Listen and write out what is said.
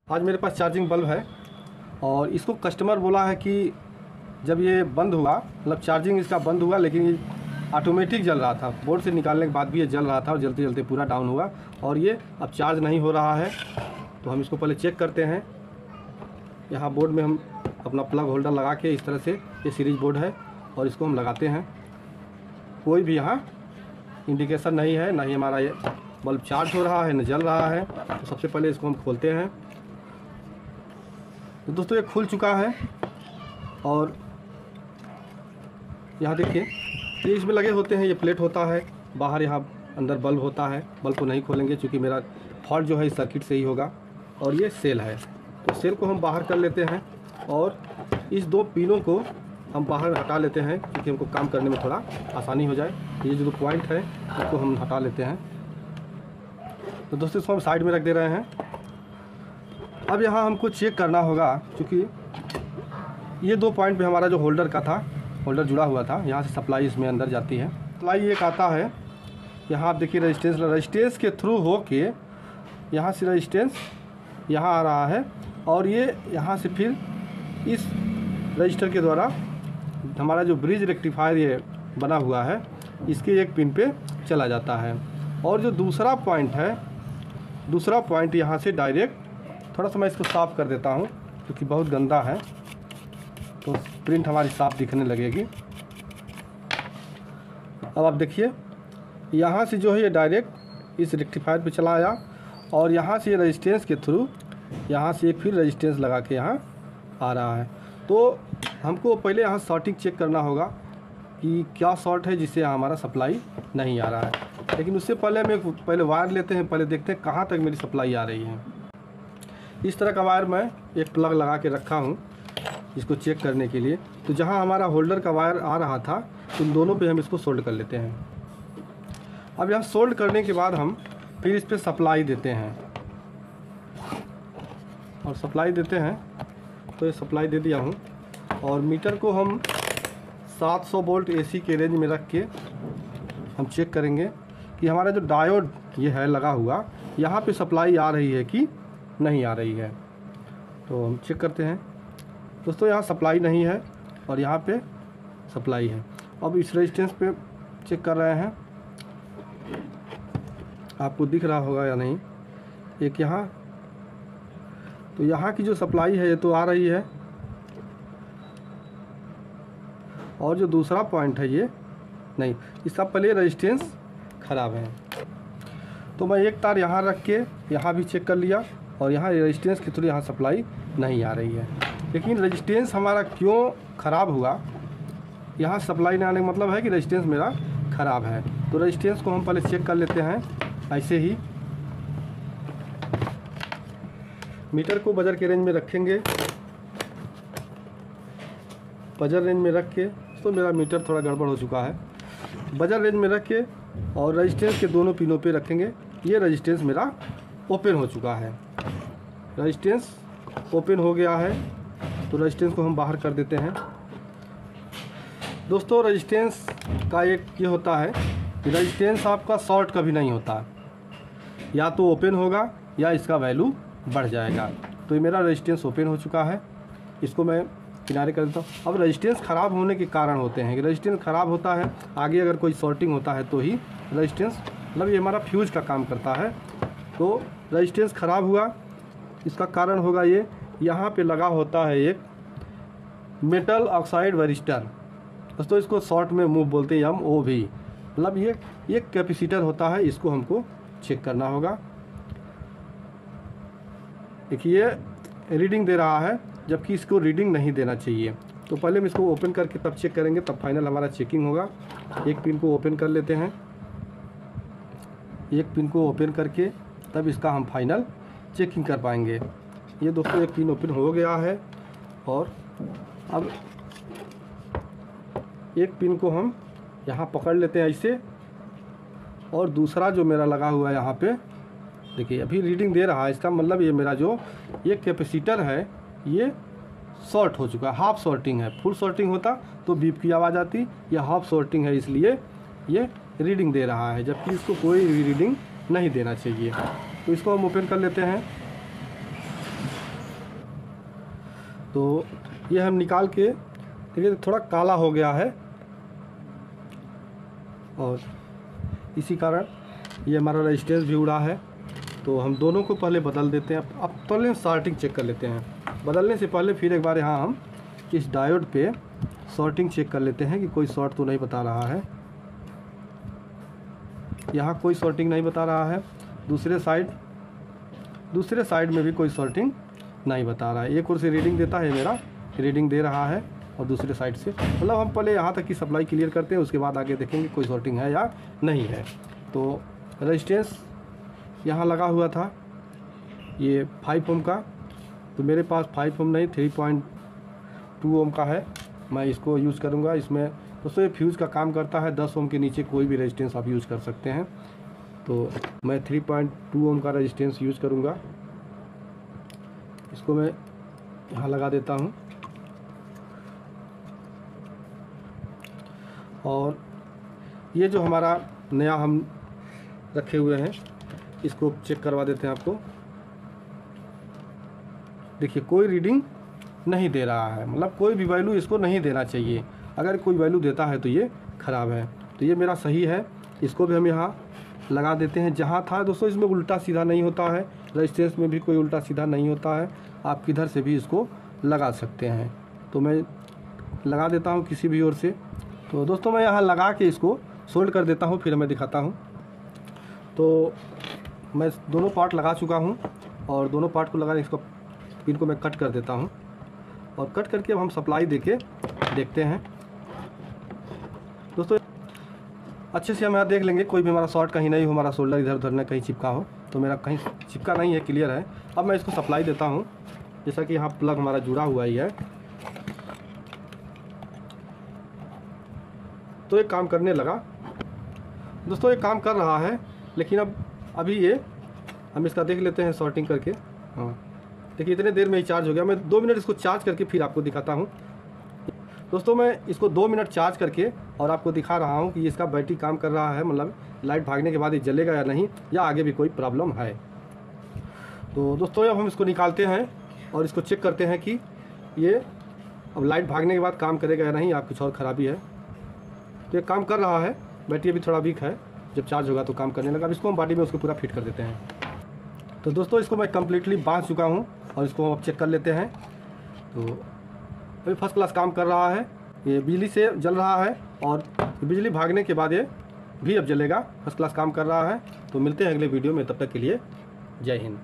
आज मेरे पास charging bulb है और इसको कस्टमर बोला है कि जब ये बंद हुआ, मतलब चार्जिंग इसका बंद हुआ, लेकिन ये ऑटोमेटिक जल रहा था। बोर्ड से निकालने के बाद भी ये जल रहा था और जलते जलते पूरा डाउन हुआ और ये अब चार्ज नहीं हो रहा है। तो हम इसको पहले चेक करते हैं। यहाँ बोर्ड में हम अपना प्लग होल्डर लगा के इस तरह से, ये सीरीज बोर्ड है और इसको हम लगाते हैं। कोई भी यहाँ इंडिकेशन नहीं है, ना ही हमारा ये बल्ब चार्ज हो रहा है न जल रहा है। तो सबसे पहले इसको हम खोलते हैं। तो दोस्तों ये खुल चुका है और यहाँ देखिए ये इसमें लगे होते हैं, ये प्लेट होता है बाहर, यहाँ अंदर बल्ब होता है। बल्ब को नहीं खोलेंगे क्योंकि मेरा फॉल्ट जो है इस सर्किट से ही होगा। और ये सेल है, तो सेल को हम बाहर कर लेते हैं और इस दो पिनों को हम बाहर हटा लेते हैं क्योंकि हमको काम करने में थोड़ा आसानी हो जाए। ये जो पॉइंट है इसको हम हटा लेते हैं। तो दोस्तों इसको हम साइड में रख दे रहे हैं। अब यहाँ हमको चेक करना होगा क्योंकि ये दो पॉइंट पे हमारा जो होल्डर का था, होल्डर जुड़ा हुआ था, यहाँ से सप्लाई इसमें अंदर जाती है। सप्लाई एक आता है, यहाँ आप देखिए रजिस्टेंस के थ्रू हो के यहाँ से रजिस्टेंस यहाँ आ रहा है और ये यहाँ से फिर इस रजिस्टर के द्वारा हमारा जो ब्रिज रेक्टिफायर ये बना हुआ है इसके एक पिन पे चला जाता है। और जो दूसरा पॉइंट है, दूसरा पॉइंट यहाँ से डायरेक्ट, थोड़ा सा मैं इसको साफ़ कर देता हूँ क्योंकि बहुत गंदा है, तो प्रिंट हमारी साफ़ दिखने लगेगी। अब आप देखिए यहाँ से जो है ये डायरेक्ट इस रेक्टिफायर पे चला आया और यहाँ से ये रजिस्टेंस के थ्रू यहाँ से फिर रजिस्टेंस लगा के यहाँ आ रहा है। तो हमको पहले यहाँ शॉर्टिंग चेक करना होगा कि क्या शॉर्ट है जिससे हमारा सप्लाई नहीं आ रहा है। लेकिन उससे पहले हम पहले वायर लेते हैं, पहले देखते हैं कहाँ तक मेरी सप्लाई आ रही है। इस तरह का वायर मैं एक प्लग लगा के रखा हूँ इसको चेक करने के लिए। तो जहाँ हमारा होल्डर का वायर आ रहा था उन दोनों पे हम इसको सोल्ड कर लेते हैं। अब यहाँ सोल्ड करने के बाद हम फिर इस पर सप्लाई देते हैं और सप्लाई देते हैं। तो ये सप्लाई दे दिया हूँ और मीटर को हम 700 वोल्ट AC के रेंज में रख के हम चेक करेंगे कि हमारा जो डायोड ये है लगा हुआ, यहाँ पे सप्लाई आ रही है कि नहीं आ रही है। तो हम चेक करते हैं। दोस्तों यहाँ सप्लाई नहीं है और यहाँ पे सप्लाई है। अब इस रेजिस्टेंस पे चेक कर रहे हैं, आपको दिख रहा होगा या नहीं। एक यहाँ, तो यहाँ की जो सप्लाई है ये तो आ रही है और जो दूसरा पॉइंट है ये नहीं, इसका पहले रेजिस्टेंस ख़राब है। तो मैं एक तार यहाँ रख के यहाँ भी चेक कर लिया और यहाँ रेजिस्टेंस के थ्रू यहाँ सप्लाई नहीं आ रही है। लेकिन रेजिस्टेंस हमारा क्यों ख़राब हुआ, यहाँ सप्लाई नहीं आने का मतलब है कि रेजिस्टेंस मेरा ख़राब है। तो रेजिस्टेंस को हम पहले चेक कर लेते हैं। ऐसे ही मीटर को बजर के रेंज में रखेंगे, बजर रेंज में रख के, तो मेरा मीटर थोड़ा गड़बड़ हो चुका है, बजर रेंज में रख के और रेजिस्टेंस के दोनों पिनों पे रखेंगे। ये रेजिस्टेंस मेरा ओपन हो चुका है, रेजिस्टेंस ओपन हो गया है। तो रेजिस्टेंस को हम बाहर कर देते हैं। दोस्तों रेजिस्टेंस का एक ये होता है कि रेजिस्टेंस आपका शॉर्ट कभी नहीं होता, या तो ओपन होगा या इसका वैल्यू बढ़ जाएगा। तो ये मेरा रेजिस्टेंस ओपन हो चुका है, इसको मैं किनारे कर देता हूँ। अब रेजिस्टेंस ख़राब होने के कारण होते हैं कि रेजिस्टेंस ख़राब होता है, आगे अगर कोई शॉर्टिंग होता है तो ही रेजिस्टेंस, मतलब ये हमारा फ्यूज का काम करता है। तो रेजिस्टेंस ख़राब हुआ, इसका कारण होगा ये, यहाँ पे लगा होता है एक मेटल ऑक्साइड वरिस्टर। दोस्तों इसको शॉर्ट में मूव बोलते हैं MOV, मतलब ये एक कैपेसिटर होता है, इसको हमको चेक करना होगा। देखिए रीडिंग दे रहा है जबकि इसको रीडिंग नहीं देना चाहिए। तो पहले हम इसको ओपन करके तब चेक करेंगे, तब फाइनल हमारा चेकिंग होगा। एक पिन को ओपन कर लेते हैं, एक पिन को ओपन करके तब इसका हम फाइनल चेकिंग कर पाएंगे। ये दोस्तों एक पिन ओपन हो गया है और अब एक पिन को हम यहाँ पकड़ लेते हैं ऐसे, और दूसरा जो मेरा लगा हुआ है यहाँ पे देखिए अभी रीडिंग दे रहा है। इसका मतलब ये मेरा जो ये कैपेसिटर है ये शॉर्ट हो चुका है, हाफ शॉर्टिंग है। फुल शॉर्टिंग होता तो बीप की आवाज़ आती, यह हाफ शॉर्टिंग है इसलिए ये रीडिंग दे रहा है, जबकि इसको कोई रीडिंग नहीं देना चाहिए। तो इसको हम ओपन कर लेते हैं। तो ये हम निकाल के देखिए थोड़ा काला हो गया है और इसी कारण ये हमारा रेजिस्टेंस भी उड़ा है। तो हम दोनों को पहले बदल देते हैं। अब पहले शॉर्टिंग चेक कर लेते हैं। बदलने से पहले फिर एक बार यहाँ हम इस डायोड पे शॉर्टिंग चेक कर लेते हैं कि कोई शॉर्ट तो नहीं बता रहा है। यहाँ कोई शॉर्टिंग नहीं बता रहा है। दूसरे साइड में भी कोई शॉर्टिंग नहीं बता रहा है। एक ओर से रीडिंग देता है, मेरा रीडिंग दे रहा है और दूसरे साइड से, मतलब हम पहले यहाँ तक की सप्लाई क्लियर करते हैं, उसके बाद आगे देखेंगे कोई शॉर्टिंग है या नहीं है। तो रेजिस्टेंस यहाँ लगा हुआ था ये 5 ओम का, तो मेरे पास 5 ओम नहीं 3.2 ओम का है। मैं इसको यूज़ करूँगा। इसमें दोस्तों ये फ्यूज़ का काम करता है। 10 ओम के नीचे कोई भी रेजिस्टेंस आप यूज़ कर सकते हैं। तो मैं 3.2 ओम का रेजिस्टेंस यूज़ करूँगा। इसको मैं यहाँ लगा देता हूँ और ये जो हमारा नया हम रखे हुए हैं इसको चेक करवा देते हैं आपको। देखिए कोई रीडिंग नहीं दे रहा है, मतलब कोई भी वैल्यू इसको नहीं देना चाहिए। अगर कोई वैल्यू देता है तो ये ख़राब है। तो ये मेरा सही है। इसको भी हम यहाँ लगा देते हैं जहाँ था। दोस्तों इसमें उल्टा सीधा नहीं होता है, रेजिस्टेंस में भी कोई उल्टा सीधा नहीं होता है। आप किधर से भी इसको लगा सकते हैं। तो मैं लगा देता हूँ किसी भी ओर से। तो दोस्तों मैं यहाँ लगा के इसको सोल्ड कर देता हूँ, फिर मैं दिखाता हूँ। तो मैं दोनों पार्ट लगा चुका हूँ और दोनों पार्ट को लगाने इसको पिन को मैं कट कर देता हूँ और कट करके अब हम सप्लाई देके देखते हैं। दोस्तों अच्छे से हम यहाँ देख लेंगे कोई भी हमारा शॉर्ट कहीं नहीं हो, हमारा सोल्डर इधर उधर न कहीं चिपका हो। तो मेरा कहीं चिपका नहीं है, क्लियर है। अब मैं इसको सप्लाई देता हूँ। जैसा कि यहाँ प्लग हमारा जुड़ा हुआ ही है, तो ये काम करने लगा। दोस्तों ये काम कर रहा है, लेकिन अभी ये हम इसका देख लेते हैं शॉर्टिंग करके। हाँ देखिए इतने देर में ही चार्ज हो गया। मैं 2 मिनट इसको चार्ज करके फिर आपको दिखाता हूँ। दोस्तों मैं इसको 2 मिनट चार्ज करके और आपको दिखा रहा हूँ कि इसका बैटरी काम कर रहा है, मतलब लाइट भागने के बाद ये जलेगा या नहीं, या आगे भी कोई प्रॉब्लम है। तो दोस्तों अब हम इसको निकालते हैं और इसको चेक करते हैं कि ये अब लाइट भागने के बाद काम करेगा या नहीं, या कुछ और ख़राबी है। तो ये काम कर रहा है। बैटरी अभी थोड़ा वीक है, जब चार्ज होगा तो काम करने लगा। अब इसको हम बॉडी में उसको पूरा फिट कर देते हैं। तो दोस्तों इसको मैं कम्प्लीटली बांध चुका हूँ और इसको हम अब चेक कर लेते हैं। तो अभी फर्स्ट क्लास काम कर रहा है। ये बिजली से जल रहा है और बिजली भागने के बाद ये भी अब जलेगा। फर्स्ट क्लास काम कर रहा है। तो मिलते हैं अगले वीडियो में, तब तक के लिए जय हिंद।